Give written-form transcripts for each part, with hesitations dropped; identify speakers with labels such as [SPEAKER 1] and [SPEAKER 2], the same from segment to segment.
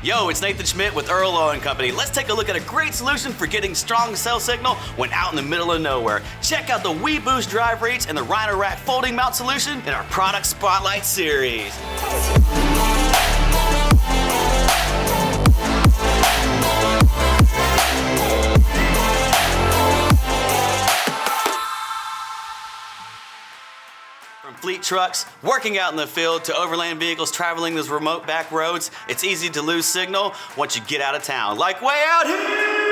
[SPEAKER 1] Yo, it's Nathan Schmidt with Earl, Owen Company. Let's take a look at a great solution for getting strong cell signal when out in the middle of nowhere. Check out the WeBoost drive reach and the Rhino-Rack folding mount solution in our product spotlight series. From fleet trucks, working out in the field, to overland vehicles traveling those remote back roads, it's easy to lose signal once you get out of town, like way out here!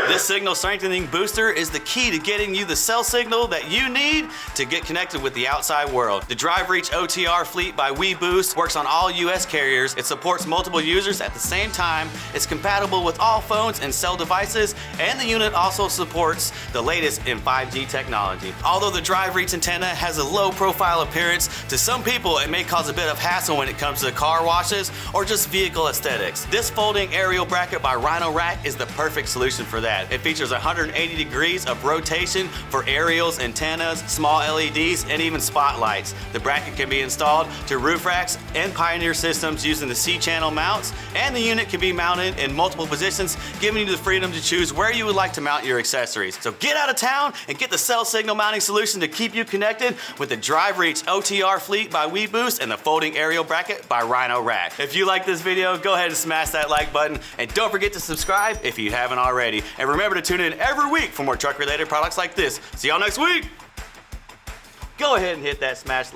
[SPEAKER 1] This signal strengthening booster is the key to getting you the cell signal that you need to get connected with the outside world. The Drive Reach OTR Fleet by WeBoost works on all US carriers. It supports multiple users at the same time. It's compatible with all phones and cell devices, and the unit also supports the latest in 5G technology. Although the Drive Reach antenna has a low profile appearance, to some people it may cause a bit of hassle when it comes to car washes or just vehicle aesthetics. This folding aerial bracket by Rhino-Rack is the perfect solution for that. It features 180 degrees of rotation for aerials, antennas, small LEDs, and even spotlights. The bracket can be installed to roof racks and Pioneer systems using the C-channel mounts, and the unit can be mounted in multiple positions, giving you the freedom to choose where you would like to mount your accessories. So get out of town and get the cell signal mounting solution to keep you connected with the Drive Reach OTR Fleet by WeBoost and the folding aerial bracket by Rhino-Rack. If you like this video, go ahead and smash that like button, and don't forget to subscribe if you haven't already. And remember to tune in every week for more truck-related products like this. See y'all next week. Go ahead and hit that smash.